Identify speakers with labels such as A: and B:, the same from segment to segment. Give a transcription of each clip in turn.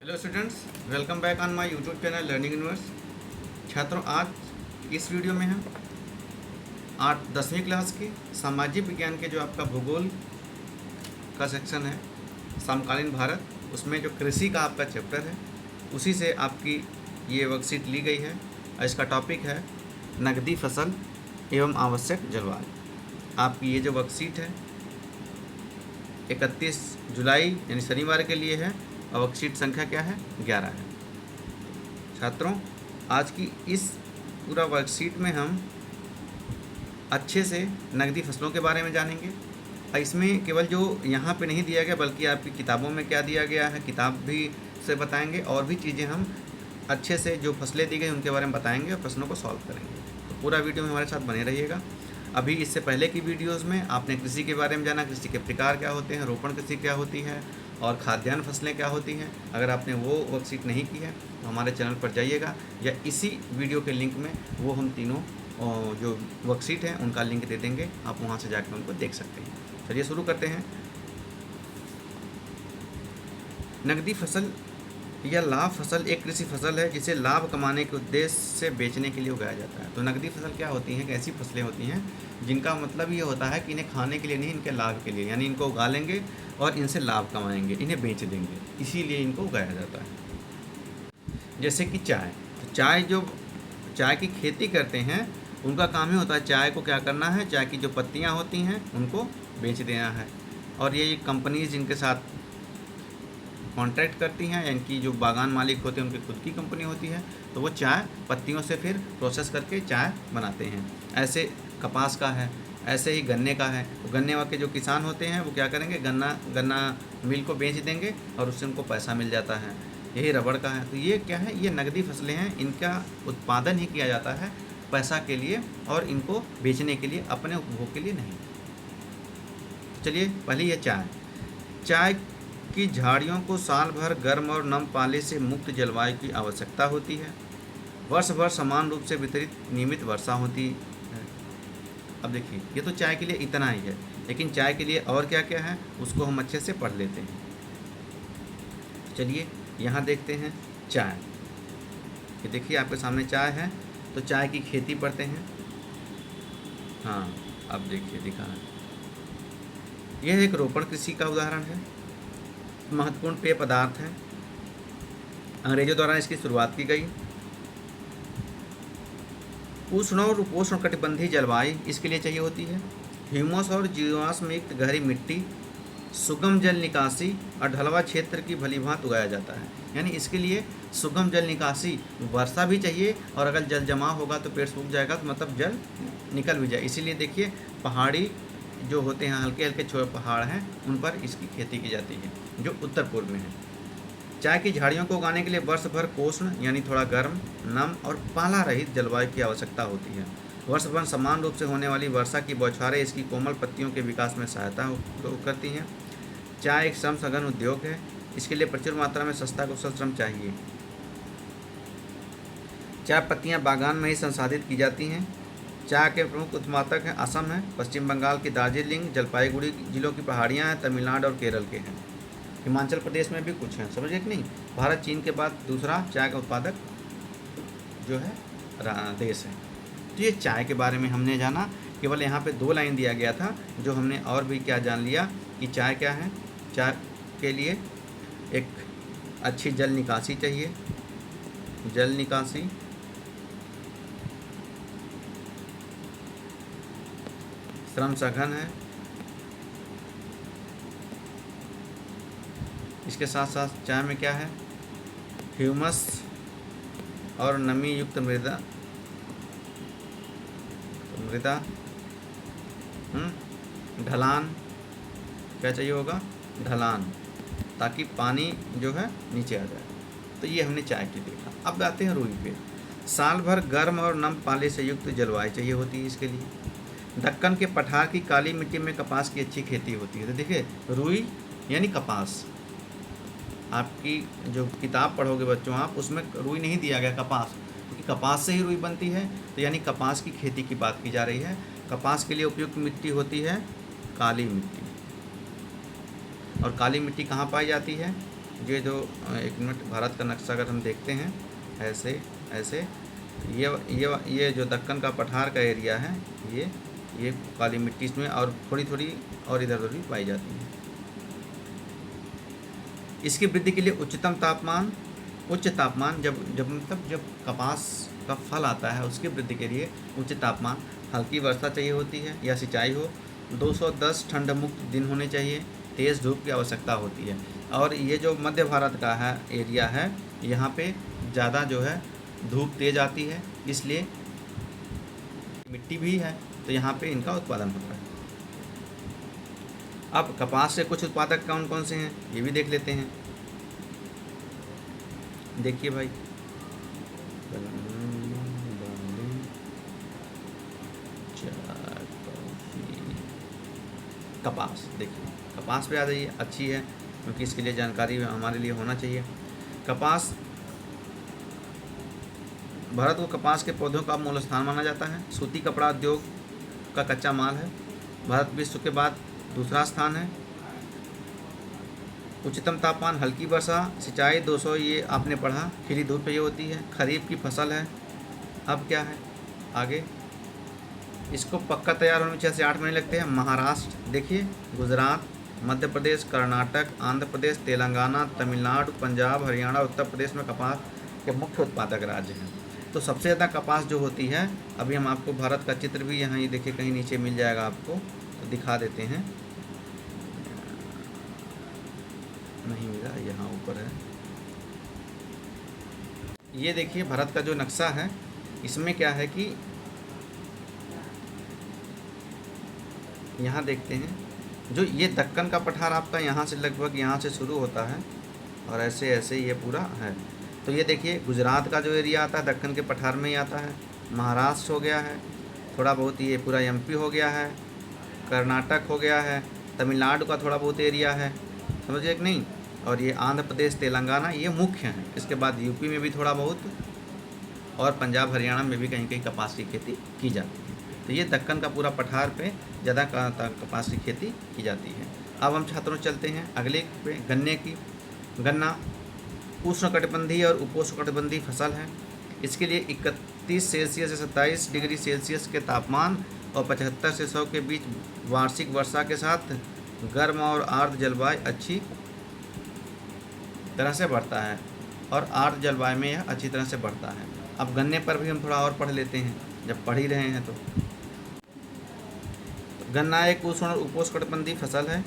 A: Hello students, welcome back on my YouTube channel learning universe. छात्रों, आज इस video में हम 10वीं क्लास की सामाजिक विज्ञान के जो आपका भूगोल का सेक्शन है, समकालीन भारत, उसमें जो कृषि का आपका चैप्टर है उसी से आपकी ये वर्कशीट ली गई है। और इसका टॉपिक है नकदी फसल एवं आवश्यक जलवायु। आपकी ये जो वर्कशीट है 31 जुलाई यानी शनिवार के लिए है और वर्कशीट संख्या क्या है? 11 है। छात्रों, आज की इस पूरा वर्कशीट में हम अच्छे से नकदी फसलों के बारे में जानेंगे। और इसमें केवल जो यहाँ पे नहीं दिया गया बल्कि आपकी किताबों में क्या दिया गया है, किताब भी से बताएंगे और भी चीज़ें हम अच्छे से जो फसलें दी गई उनके बारे में बताएंगे और प्रश्नों को सॉल्व करेंगे। तो पूरा वीडियो में हमारे साथ बने रहिएगा। अभी इससे पहले की वीडियोस में आपने कृषि के बारे में जाना, कृषि के प्रकार क्या होते हैं, रोपण कृषि क्या होती है और खाद्यान्न फसलें क्या होती हैं। अगर आपने वो वर्कशीट नहीं की है तो हमारे चैनल पर जाइएगा या इसी वीडियो के लिंक में वो हम तीनों जो वर्कशीट हैं उनका लिंक दे देंगे, आप वहाँ से जाकर उनको देख सकते हैं। चलिए शुरू करते हैं। नकदी फसल या लाभ फसल एक कृषि फसल है जिसे लाभ कमाने के उद्देश्य से बेचने के लिए उगाया जाता है। तो नकदी फसल क्या होती हैं? ऐसी फसलें होती हैं जिनका मतलब ये होता है कि इन्हें खाने के लिए नहीं, इनके लाभ के लिए, यानी इनको उगा लेंगे और इनसे लाभ कमाएंगे, इन्हें बेच देंगे, इसीलिए इनको उगाया जाता है। जैसे कि चाय, तो चाय की खेती करते हैं उनका काम ही होता है चाय को क्या करना है, चाय की जो पत्तियाँ होती हैं उनको बेच देना है। और ये कंपनीज जिनके साथ कॉन्ट्रैक्ट करती हैं, इनकी जो बागान मालिक होते हैं उनकी खुद की कंपनी होती है, तो वो चाय पत्तियों से फिर प्रोसेस करके चाय बनाते हैं। ऐसे कपास का है, ऐसे ही गन्ने का है। तो गन्ने वाले जो किसान होते हैं वो क्या करेंगे, गन्ना मिल को बेच देंगे और उससे उनको पैसा मिल जाता है। यही रबड़ का है। तो ये क्या है, ये नकदी फसलें हैं, इनका उत्पादन ही किया जाता है पैसा के लिए और इनको बेचने के लिए, अपने उपभोग के लिए नहीं। चलिए पहले ये चाय की झाड़ियों को साल भर गर्म और नम पाले से मुक्त जलवायु की आवश्यकता होती है। वर्ष भर समान रूप से वितरित नियमित वर्षा होती है। अब देखिए, ये तो चाय के लिए इतना ही है, लेकिन चाय के लिए और क्या क्या है उसको हम अच्छे से पढ़ लेते हैं। चलिए यहाँ देखते हैं चाय। ये देखिए आपके सामने चाय है, तो चाय की खेती पढ़ते हैं। हाँ, अब देखिए दिखा है, यह एक रोपण कृषि का उदाहरण है। महत्वपूर्ण पेय पदार्थ हैं। अंग्रेजों द्वारा इसकी शुरुआत की गई। उष्ण और उपोष्ण कटिबंधीय जलवायु इसके लिए चाहिए होती है। ह्यूमस और जीवाश्म युक्त गहरी मिट्टी, सुगम जल निकासी और ढलवा क्षेत्र की भलीभांति उगाया जाता है। यानी इसके लिए सुगम जल निकासी, वर्षा भी चाहिए और अगर जल जमा होगा तो पेड़ सूख जाएगा, तो मतलब जल निकल भी जाए। इसीलिए देखिए पहाड़ी जो होते हैं, हल्के हल्के छोटे पहाड़ हैं, उन पर इसकी खेती की जाती है जो उत्तर पूर्व में है। चाय की झाड़ियों को उगाने के लिए वर्ष भर कोष्ण यानी थोड़ा गर्म, नम और पाला रहित जलवायु की आवश्यकता होती है। वर्ष भर समान रूप से होने वाली वर्षा की बौछारें इसकी कोमल पत्तियों के विकास में सहायता करती हैं। चाय एक श्रम सघन उद्योग है, इसके लिए प्रचुर मात्रा में सस्ता कुशल श्रम चाहिए। चाय पत्तियाँ बागान में ही संसाधित की जाती हैं। चाय के प्रमुख उत्पादक हैं असम है, पश्चिम बंगाल की दार्जिलिंग, जलपाईगुड़ी जिलों की पहाड़ियाँ हैं, तमिलनाडु और केरल के हैं। हिमाचल प्रदेश में भी कुछ हैं, समझिए कि नहीं। भारत चीन के बाद दूसरा चाय का उत्पादक जो है देश है। तो ये चाय के बारे में हमने जाना। केवल यहाँ पे 2 लाइन दिया गया था, जो हमने और भी क्या जान लिया कि चाय क्या है। चाय के लिए एक अच्छी जल निकासी चाहिए, जल निकासी, श्रम सघन है, इसके साथ साथ चाय में क्या है, ह्यूमस और नमी युक्त मृदा ढलान, क्या चाहिए होगा, ढलान, ताकि पानी जो है नीचे आ जाए। तो ये हमने चाय की देखा। अब आते हैं रुई पे। साल भर गर्म और नम पाले से युक्त जलवायु चाहिए होती है इसके लिए। दक्कन के पठार की काली मिट्टी में कपास की अच्छी खेती होती है। तो देखिए रुई यानी कपास, आपकी जो किताब पढ़ोगे बच्चों आप, उसमें रुई नहीं दिया गया, कपास, क्योंकि कपास से ही रुई बनती है। तो यानी कपास की खेती की बात की जा रही है। कपास के लिए उपयुक्त मिट्टी होती है काली मिट्टी। और काली मिट्टी कहाँ पाई जाती है? ये जो एक मिनट, भारत का नक्शा अगर हम देखते हैं ऐसे ऐसे, ये जो दक्कन का पठार का एरिया है, ये काली मिट्टी इसमें और थोड़ी थोड़ी और इधर उधर भी पाई जाती है। इसकी वृद्धि के लिए उच्च तापमान जब कपास का फल आता है उसकी वृद्धि के लिए उच्च तापमान, हल्की वर्षा चाहिए होती है या सिंचाई हो, 210 ठंड मुक्त दिन होने चाहिए, तेज़ धूप की आवश्यकता होती है। और ये जो मध्य भारत का है एरिया है, यहाँ पे ज़्यादा जो है धूप तेज़ आती है, इसलिए मिट्टी भी है तो यहाँ पे इनका उत्पादन होता है। अब कपास से कुछ उत्पादक कौन कौन से हैं ये भी देख लेते हैं। देखिए भाई, कपास, देखिए कपास पे आ जाइए, अच्छी है क्योंकि इसके लिए जानकारी हमारे लिए होना चाहिए। कपास, भारत को कपास के पौधों का मूल स्थान माना जाता है। सूती कपड़ा उद्योग का कच्चा माल है। भारत विश्व के बाद दूसरा स्थान है। उच्चतम तापमान, हल्की वर्षा, सिंचाई 200, ये आपने पढ़ा, खिली धूप चाहिए होती है, खरीफ की फसल है। अब क्या है आगे, इसको पक्का तैयार होने में 6 से 8 महीने लगते हैं। महाराष्ट्र, देखिए गुजरात, मध्य प्रदेश, कर्नाटक, आंध्र प्रदेश, तेलंगाना, तमिलनाडु, पंजाब, हरियाणा, उत्तर प्रदेश में कपास के मुख्य उत्पादक राज्य हैं। तो सबसे ज़्यादा कपास जो होती है, अभी हम आपको भारत का चित्र भी यहाँ ये देखिए कहीं नीचे मिल जाएगा आपको, तो दिखा देते हैं, नहीं मिला, यहाँ ऊपर है। ये देखिए भारत का जो नक्शा है, इसमें क्या है कि यहाँ देखते हैं, जो ये दक्कन का पठार आपका यहाँ से लगभग यहाँ से शुरू होता है और ऐसे ऐसे ये पूरा है। तो ये देखिए गुजरात का जो एरिया आता है दक्कन के पठार में ही आता है। महाराष्ट्र हो गया है, थोड़ा बहुत ये पूरा एमपी हो गया है, कर्नाटक हो गया है, तमिलनाडु का थोड़ा बहुत एरिया है, समझिए कि नहीं, और ये आंध्र प्रदेश, तेलंगाना, ये मुख्य हैं। इसके बाद यूपी में भी थोड़ा बहुत और पंजाब हरियाणा में भी कहीं कहीं कपास की खेती की जाती है। तो ये दक्कन का पूरा पठार पे ज़्यादा कपास की खेती की जाती है। अब हम छात्रों चलते हैं अगले पे, गन्ने की। गन्ना उष्णकटिबंधीय और उपोष्णकटिबंधीय फसल है। इसके लिए 31 सेल्सियस से 27 डिग्री सेल्सियस के तापमान और 75 से 100 के बीच वार्षिक वर्षा के साथ गर्म और आर्द्र जलवायु अच्छी तरह से बढ़ता है, और आर्द्र जलवायु में यह अच्छी तरह से बढ़ता है। अब गन्ने पर भी हम थोड़ा और पढ़ लेते हैं, जब पढ़ ही रहे हैं तो गन्ना एक उष्ण और उपोष्णकटिबंधीय फसल है।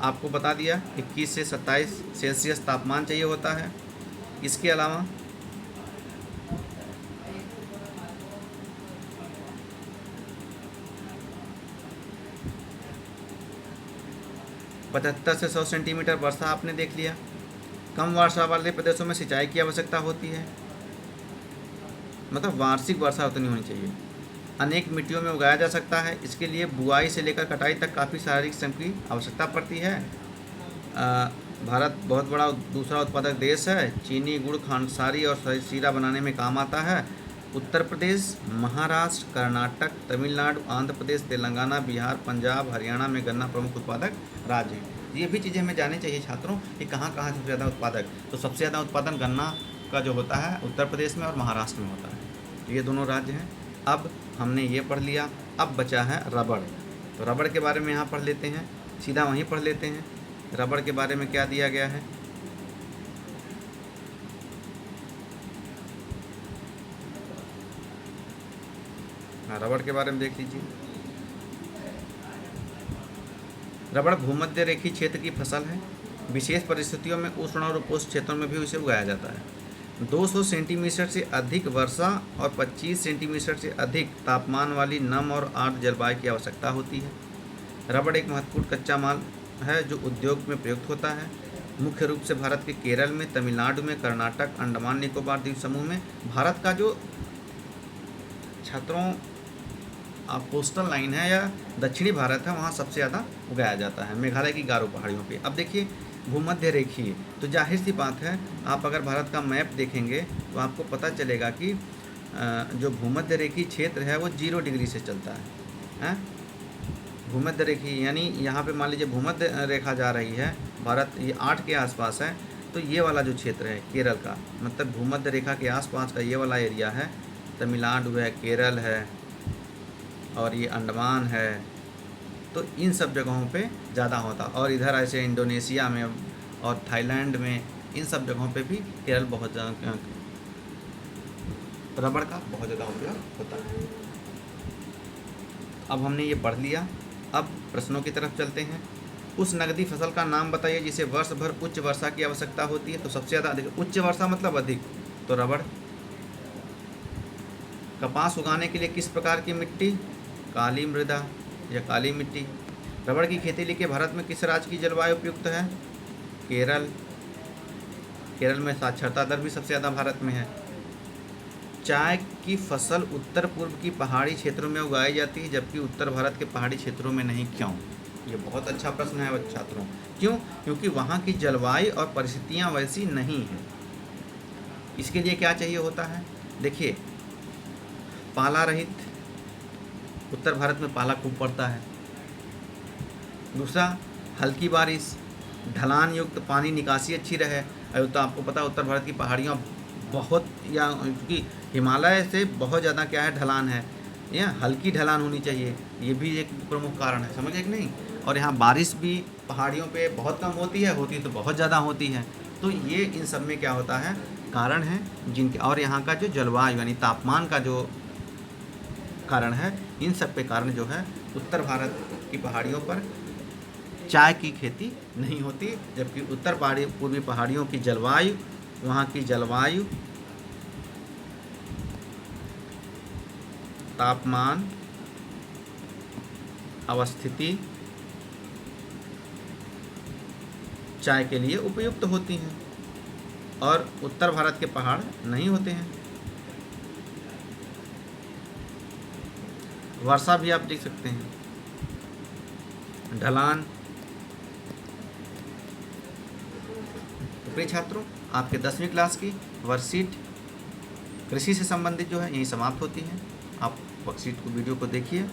A: आपको बता दिया 21 से 27 सेल्सियस तापमान चाहिए होता है। इसके अलावा पचहत्तर से 100 सेंटीमीटर वर्षा आपने देख लिया। कम वर्षा वाले प्रदेशों में सिंचाई की आवश्यकता होती है, मतलब वार्षिक वर्षा उतनी होनी चाहिए। अनेक मिट्टियों में उगाया जा सकता है। इसके लिए बुआई से लेकर कटाई तक काफ़ी शारीरिक श्रम की आवश्यकता पड़ती है। भारत बहुत बड़ा दूसरा उत्पादक देश है। चीनी, गुड़, खांडसारी और शीरा बनाने में काम आता है। उत्तर प्रदेश, महाराष्ट्र, कर्नाटक, तमिलनाडु, आंध्र प्रदेश, तेलंगाना, बिहार, पंजाब, हरियाणा में गन्ना प्रमुख उत्पादक राज्य हैं। ये भी चीज़ें हमें जाननी चाहिए छात्रों कि कहाँ कहाँ सबसे ज़्यादा उत्पादक। तो सबसे ज़्यादा उत्पादन गन्ना का जो होता है उत्तर प्रदेश में और महाराष्ट्र में होता है। ये दोनों राज्य हैं। अब हमने ये पढ़ लिया, अब बचा है रबड़। तो रबड़ के बारे में यहाँ पढ़ लेते हैं, सीधा वहीं पढ़ लेते हैं। रबड़ के बारे में क्या दिया गया है, हाँ रबड़ के बारे में देख लीजिए। रबड़ भूमध्य रेखीय क्षेत्र की फसल है। विशेष परिस्थितियों में उष्ण और उपोष्ण क्षेत्रों में भी इसे उगाया जाता है। 200 सेंटीमीटर से अधिक वर्षा और 25 सेंटीमीटर से अधिक तापमान वाली नम और आर्द्र जलवायु की आवश्यकता होती है। रबड़ एक महत्वपूर्ण कच्चा माल है जो उद्योग में प्रयुक्त होता है। मुख्य रूप से भारत के केरल में, तमिलनाडु में, कर्नाटक, अंडमान निकोबार द्वीप समूह में। भारत का जो छात्रों कोस्टल लाइन है या दक्षिणी भारत है, वहाँ सबसे ज़्यादा उगाया जाता है, मेघालय की गारो पहाड़ियों पे। अब देखिए भूमध्य रेखीय, तो जाहिर सी बात है आप अगर भारत का मैप देखेंगे तो आपको पता चलेगा कि जो भूमध्य रेखीय क्षेत्र है वो 0 डिग्री से चलता है। भूमध्य रेखीय यानी यहाँ पे मान लीजिए भूमध्य रेखा जा रही है, भारत ये 8 के आसपास है, तो ये वाला जो क्षेत्र है केरल का, मतलब भूमध्य रेखा के आसपास का ये वाला एरिया है, तमिलनाडु है, केरल है और ये अंडमान है, तो इन सब जगहों पे ज़्यादा होता। और इधर ऐसे इंडोनेशिया में और थाईलैंड में, इन सब जगहों पे भी केरल बहुत ज़्यादा रबड़ का बहुत ज़्यादा उपयोग होता है। अब हमने ये पढ़ लिया, अब प्रश्नों की तरफ चलते हैं। उस नकदी फसल का नाम बताइए जिसे वर्ष भर उच्च वर्षा की आवश्यकता होती है। तो सबसे ज़्यादा अधिक, उच्च वर्षा मतलब अधिक, तो रबड़। कपास उगाने के लिए किस प्रकार की मिट्टी? काली मृदा या काली मिट्टी। रबड़ की खेती के लिए भारत में किस राज्य की जलवायु उपयुक्त है? केरल। केरल में साक्षरता दर भी सबसे ज़्यादा भारत में है। चाय की फसल उत्तर पूर्व की पहाड़ी क्षेत्रों में उगाई जाती है जबकि उत्तर भारत के पहाड़ी क्षेत्रों में नहीं, क्यों? ये बहुत अच्छा प्रश्न है छात्रों। क्यों? क्योंकि वहाँ की जलवायु और परिस्थितियाँ वैसी नहीं हैं। इसके लिए क्या चाहिए होता है? देखिए, पाला रहित, उत्तर भारत में पाला खूब पड़ता है। दूसरा, हल्की बारिश, ढलान युक्त, पानी निकासी अच्छी रहे। तो आपको पता है उत्तर भारत की पहाड़ियाँ बहुत, या क्योंकि हिमालय से बहुत ज़्यादा क्या है, ढलान है, या हल्की ढलान होनी चाहिए, ये भी एक प्रमुख कारण है, समझे कि नहीं। और यहाँ बारिश भी पहाड़ियों पे बहुत कम होती है, होती तो बहुत ज़्यादा होती है। तो ये इन सब में क्या होता है, कारण है जिनके, और यहाँ का जो जलवायु यानी तापमान का जो कारण है, इन सब पे कारण जो है उत्तर भारत की पहाड़ियों पर चाय की खेती नहीं होती, जबकि उत्तर पूर्वी पहाड़ियों की जलवायु, वहाँ की जलवायु, तापमान, अवस्थिति चाय के लिए उपयुक्त होती हैं और उत्तर भारत के पहाड़ नहीं होते हैं। वर्षा भी आप देख सकते हैं, ढलान। तो प्रिय छात्रों, आपके 10वीं क्लास की वर्कशीट कृषि से संबंधित जो है यही समाप्त होती है। आप वर्कशीट को, वीडियो को देखिए,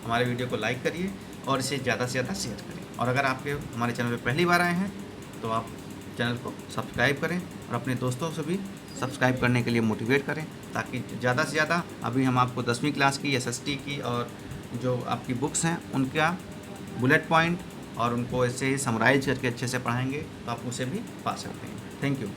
A: हमारे वीडियो को लाइक करिए और इसे ज़्यादा से ज़्यादा शेयर करें। और अगर आपके हमारे चैनल पर पहली बार आए हैं तो आप चैनल को सब्सक्राइब करें और अपने दोस्तों से भी सब्सक्राइब करने के लिए मोटिवेट करें, ताकि ज़्यादा से ज़्यादा, अभी हम आपको 10वीं क्लास की SST की और जो आपकी बुक्स हैं उनका बुलेट पॉइंट और उनको ऐसे ही समराइज करके अच्छे से पढ़ाएंगे तो आप उसे भी पा सकते हैं। Thank you.